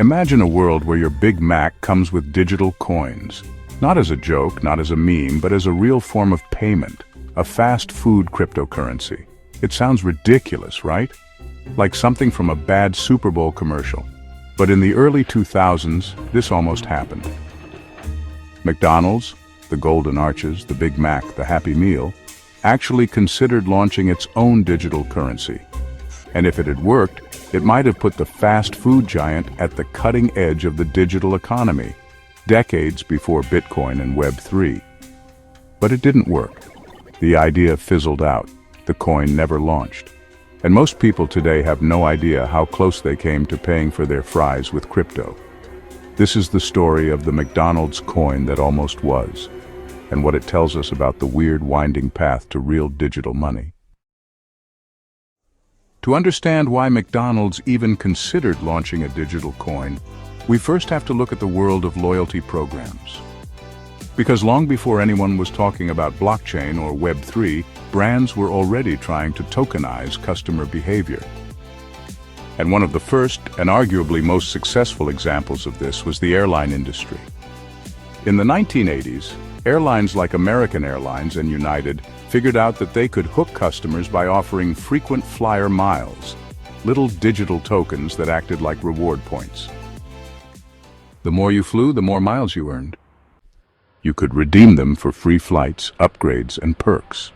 Imagine a world where your Big Mac comes with digital coins. Not as a joke, not as a meme, but as a real form of payment. A fast food cryptocurrency. It sounds ridiculous, right? Like something from a bad Super Bowl commercial. But in the early 2000s, this almost happened. McDonald's, the Golden Arches, the Big Mac, the Happy Meal, actually considered launching its own digital currency. And if it had worked, it might have put the fast food giant at the cutting edge of the digital economy, decades before Bitcoin and Web3. But it didn't work. The idea fizzled out. The coin never launched. And most people today have no idea how close they came to paying for their fries with crypto. This is the story of the McDonald's coin that almost was, and what it tells us about the weird winding path to real digital money. To understand why McDonald's even considered launching a digital coin, we first have to look at the world of loyalty programs. Because long before anyone was talking about blockchain or Web3, brands were already trying to tokenize customer behavior. And one of the first and arguably most successful examples of this was the airline industry. In the 1980s, airlines like American Airlines and United figured out that they could hook customers by offering frequent flyer miles, little digital tokens that acted like reward points. The more you flew, the more miles you earned. You could redeem them for free flights, upgrades, and perks.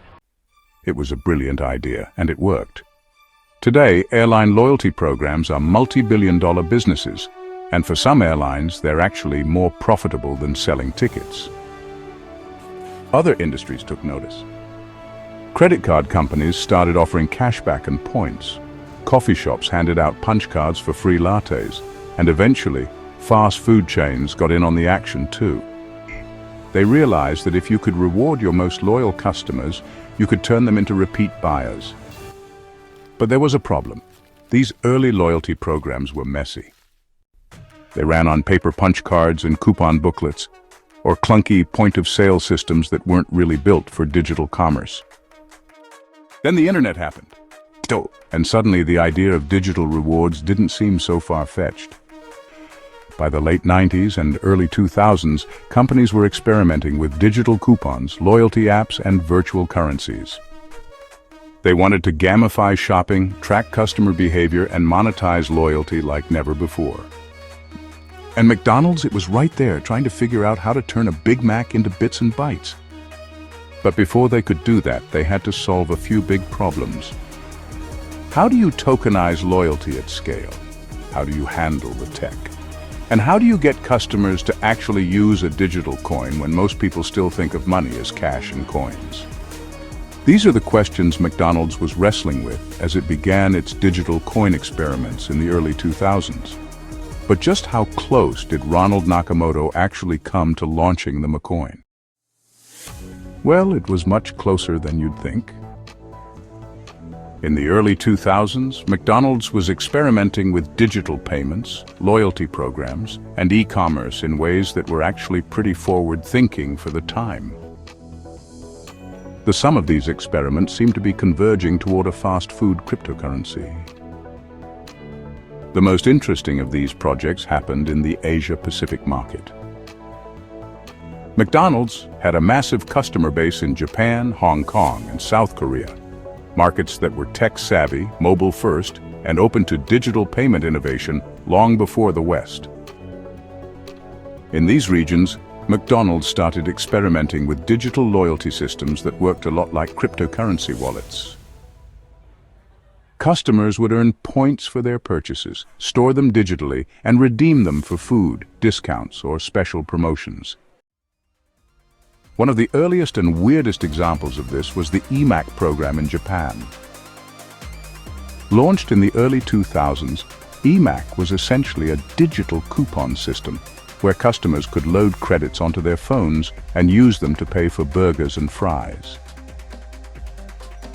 It was a brilliant idea, and it worked. Today, airline loyalty programs are multi-billion-dollar businesses, and for some airlines, they're actually more profitable than selling tickets. Other industries took notice. Credit card companies started offering cashback and points. Coffee shops handed out punch cards for free lattes, and eventually, fast food chains got in on the action too. They realized that if you could reward your most loyal customers, you could turn them into repeat buyers. But there was a problem. These early loyalty programs were messy. They ran on paper punch cards and coupon booklets, or clunky point-of-sale systems that weren't really built for digital commerce. Then the internet happened. And suddenly the idea of digital rewards didn't seem so far-fetched. By the late 90s and early 2000s, companies were experimenting with digital coupons, loyalty apps, and virtual currencies. They wanted to gamify shopping, track customer behavior, and monetize loyalty like never before. And McDonald's, it was right there, trying to figure out how to turn a Big Mac into bits and bytes. But before they could do that, they had to solve a few big problems. How do you tokenize loyalty at scale? How do you handle the tech? And how do you get customers to actually use a digital coin when most people still think of money as cash and coins? These are the questions McDonald's was wrestling with as it began its digital coin experiments in the early 2000s. But just how close did Ronald Nakamoto actually come to launching the McCoin? Well, it was much closer than you'd think. In the early 2000s, McDonald's was experimenting with digital payments, loyalty programs, and e-commerce in ways that were actually pretty forward-thinking for the time. The sum of these experiments seemed to be converging toward a fast food cryptocurrency. The most interesting of these projects happened in the Asia-Pacific market. McDonald's had a massive customer base in Japan, Hong Kong, and South Korea, markets that were tech-savvy, mobile-first, and open to digital payment innovation long before the West. In these regions, McDonald's started experimenting with digital loyalty systems that worked a lot like cryptocurrency wallets. Customers would earn points for their purchases, store them digitally, and redeem them for food, discounts, or special promotions. One of the earliest and weirdest examples of this was the eMAC program in Japan. Launched in the early 2000s, eMAC was essentially a digital coupon system where customers could load credits onto their phones and use them to pay for burgers and fries.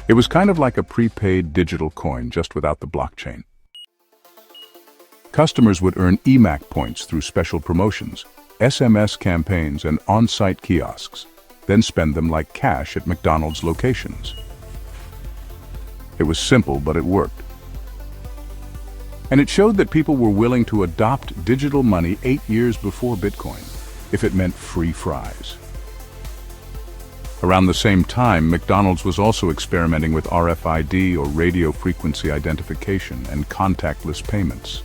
It was kind of like a prepaid digital coin, just without the blockchain. Customers would earn eMAC points through special promotions, SMS campaigns, and on-site kiosks, then spend them like cash at McDonald's locations. It was simple, but it worked. And it showed that people were willing to adopt digital money 8 years before Bitcoin, if it meant free fries. Around the same time, McDonald's was also experimenting with RFID or radio frequency identification and contactless payments.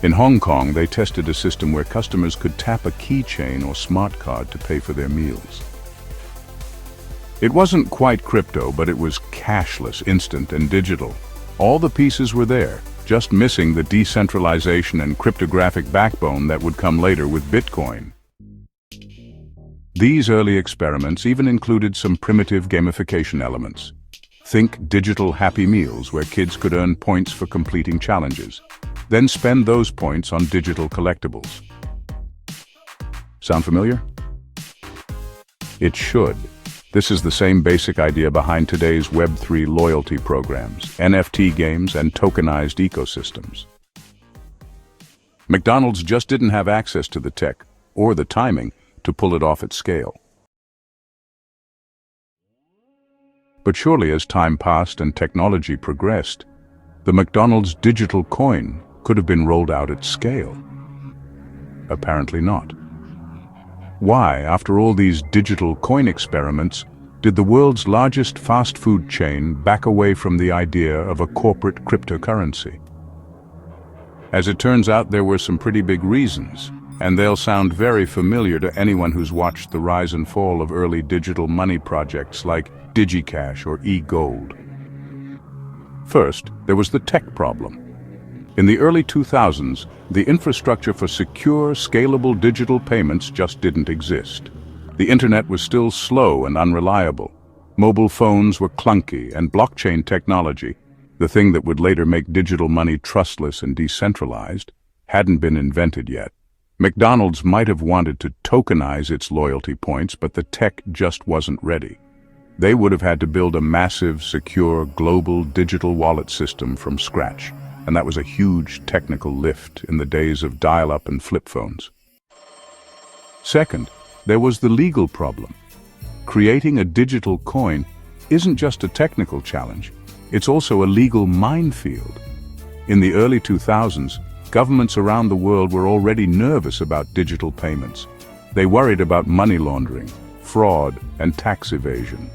In Hong Kong, they tested a system where customers could tap a keychain or smart card to pay for their meals. It wasn't quite crypto, but it was cashless, instant, and digital. All the pieces were there, just missing the decentralization and cryptographic backbone that would come later with Bitcoin. These early experiments even included some primitive gamification elements. Think digital Happy Meals, where kids could earn points for completing challenges, then spend those points on digital collectibles. Sound familiar? It should. This is the same basic idea behind today's Web3 loyalty programs, NFT games, and tokenized ecosystems. McDonald's just didn't have access to the tech or the timing to pull it off at scale. But surely as time passed and technology progressed, the McDonald's digital coin could have been rolled out at scale. Apparently not. Why, after all these digital coin experiments, did the world's largest fast food chain back away from the idea of a corporate cryptocurrency? As it turns out, there were some pretty big reasons, and they'll sound very familiar to anyone who's watched the rise and fall of early digital money projects like DigiCash or eGold. First, there was the tech problem. In the early 2000s, the infrastructure for secure, scalable digital payments just didn't exist. The internet was still slow and unreliable. Mobile phones were clunky, and blockchain technology, the thing that would later make digital money trustless and decentralized, hadn't been invented yet. McDonald's might have wanted to tokenize its loyalty points, but the tech just wasn't ready. They would have had to build a massive, secure, global digital wallet system from scratch, and that was a huge technical lift in the days of dial-up and flip phones. Second, there was the legal problem. Creating a digital coin isn't just a technical challenge, it's also a legal minefield. In the early 2000s, governments around the world were already nervous about digital payments. They worried about money laundering, fraud, and tax evasion.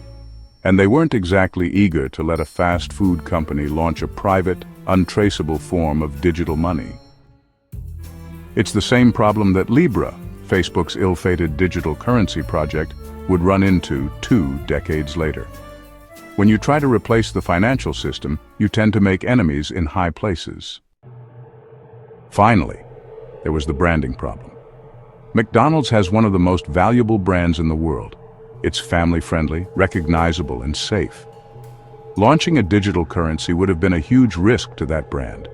And they weren't exactly eager to let a fast food company launch a private, untraceable form of digital money. It's the same problem that Libra, Facebook's ill-fated digital currency project, would run into 2 decades later. When you try to replace the financial system, you tend to make enemies in high places. Finally, there was the branding problem. McDonald's has one of the most valuable brands in the world. It's family-friendly, recognizable, and safe. Launching a digital currency would have been a huge risk to that brand.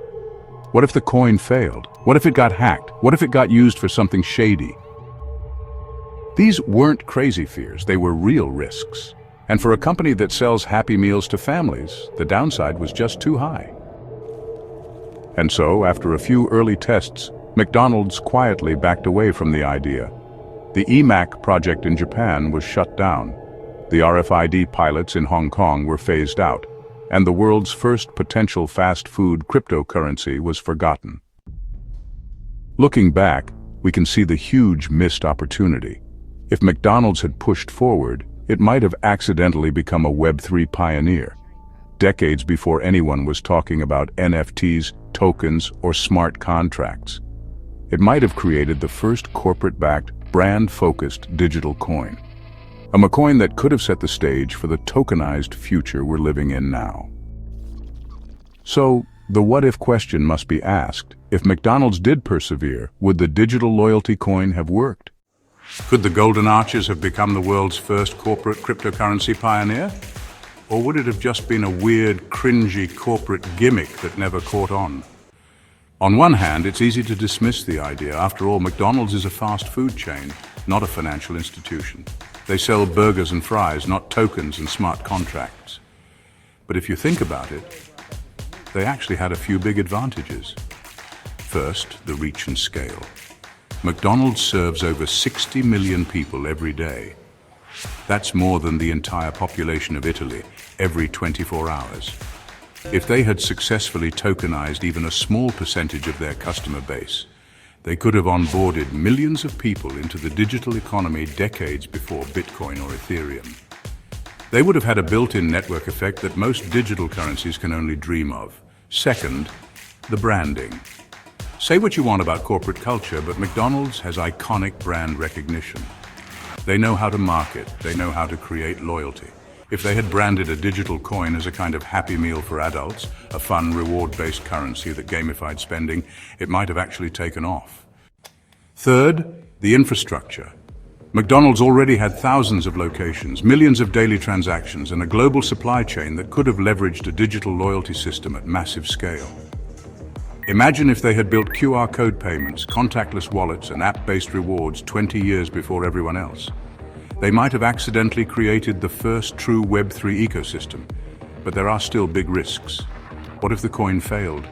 What if the coin failed? What if it got hacked? What if it got used for something shady? These weren't crazy fears, they were real risks. And for a company that sells Happy Meals to families, the downside was just too high. And so, after a few early tests, McDonald's quietly backed away from the idea. The EMAC project in Japan was shut down. The RFID pilots in Hong Kong were phased out, and the world's first potential fast food cryptocurrency was forgotten. Looking back, we can see the huge missed opportunity. If McDonald's had pushed forward, it might have accidentally become a Web3 pioneer, decades before anyone was talking about NFTs, tokens, or smart contracts. It might have created the first corporate-backed, brand-focused digital coin. A McCoin that could have set the stage for the tokenized future we're living in now. So, the what-if question must be asked. If McDonald's did persevere, would the digital loyalty coin have worked? Could the Golden Arches have become the world's first corporate cryptocurrency pioneer? Or would it have just been a weird, cringy corporate gimmick that never caught on? On one hand, it's easy to dismiss the idea. After all, McDonald's is a fast food chain, not a financial institution. They sell burgers and fries, not tokens and smart contracts. But if you think about it, they actually had a few big advantages. First, the reach and scale. McDonald's serves over 60 million people every day. That's more than the entire population of Italy every 24 hours. If they had successfully tokenized even a small percentage of their customer base, they could have onboarded millions of people into the digital economy decades before Bitcoin or Ethereum. They would have had a built-in network effect that most digital currencies can only dream of. Second, the branding. Say what you want about corporate culture, but McDonald's has iconic brand recognition. They know how to market, they know how to create loyalty. If they had branded a digital coin as a kind of happy meal for adults, a fun, reward-based currency that gamified spending, it might have actually taken off. Third, the infrastructure. McDonald's already had thousands of locations, millions of daily transactions, and a global supply chain that could have leveraged a digital loyalty system at massive scale. Imagine if they had built QR code payments, contactless wallets, and app-based rewards 20 years before everyone else. They might have accidentally created the first true Web3 ecosystem, but there are still big risks. What if the coin failed?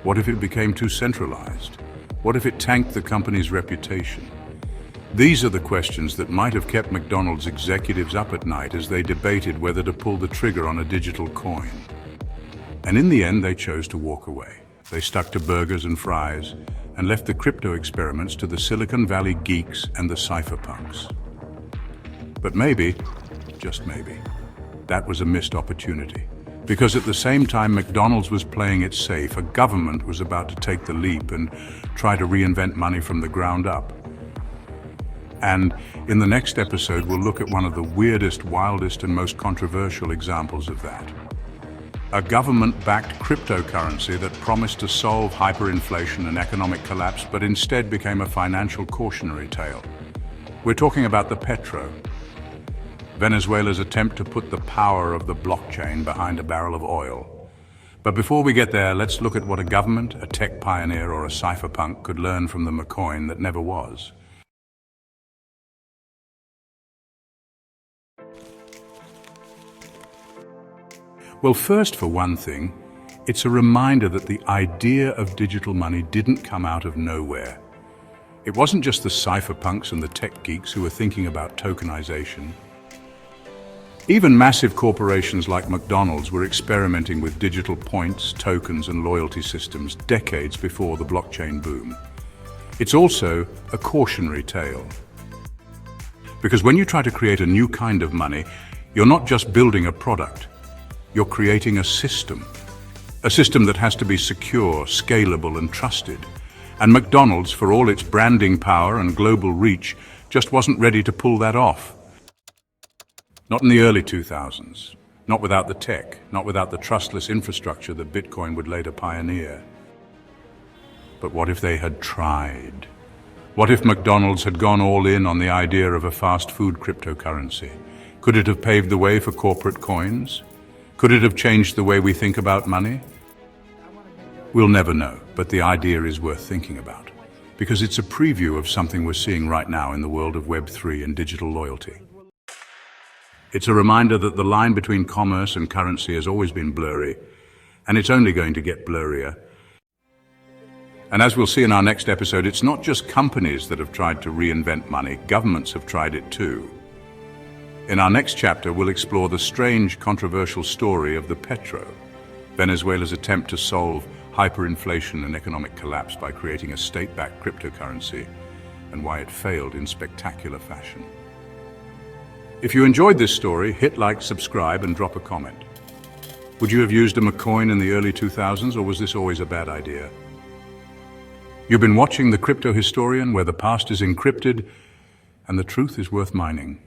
What if it became too centralized? What if it tanked the company's reputation? These are the questions that might have kept McDonald's executives up at night as they debated whether to pull the trigger on a digital coin. And in the end, they chose to walk away. They stuck to burgers and fries and left the crypto experiments to the Silicon Valley geeks and the cypherpunks. But maybe, just maybe, that was a missed opportunity. Because at the same time McDonald's was playing it safe, a government was about to take the leap and try to reinvent money from the ground up. And in the next episode, we'll look at one of the weirdest, wildest, and most controversial examples of that. A government-backed cryptocurrency that promised to solve hyperinflation and economic collapse, but instead became a financial cautionary tale. We're talking about the petro. Venezuela's attempt to put the power of the blockchain behind a barrel of oil. But before we get there, let's look at what a government, a tech pioneer, or a cypherpunk could learn from the McCoin that never was. Well, first, for one thing, it's a reminder that the idea of digital money didn't come out of nowhere. It wasn't just the cypherpunks and the tech geeks who were thinking about tokenization. Even massive corporations like McDonald's were experimenting with digital points, tokens, and loyalty systems decades before the blockchain boom. It's also a cautionary tale. Because when you try to create a new kind of money, you're not just building a product, you're creating a system that has to be secure, scalable, and trusted. And McDonald's, for all its branding power and global reach, just wasn't ready to pull that off. Not in the early 2000s, not without the tech, not without the trustless infrastructure that Bitcoin would later pioneer. But what if they had tried? What if McDonald's had gone all in on the idea of a fast food cryptocurrency? Could it have paved the way for corporate coins? Could it have changed the way we think about money? We'll never know, but the idea is worth thinking about, because it's a preview of something we're seeing right now in the world of Web3 and digital loyalty. It's a reminder that the line between commerce and currency has always been blurry, and it's only going to get blurrier. And as we'll see in our next episode, it's not just companies that have tried to reinvent money, governments have tried it too. In our next chapter, we'll explore the strange, controversial story of the petro, Venezuela's attempt to solve hyperinflation and economic collapse by creating a state-backed cryptocurrency, and why it failed in spectacular fashion. If you enjoyed this story, hit like, subscribe, and drop a comment. Would you have used a McCoin in the early 2000s, or was this always a bad idea? You've been watching The Crypto Historian, where the past is encrypted and the truth is worth mining.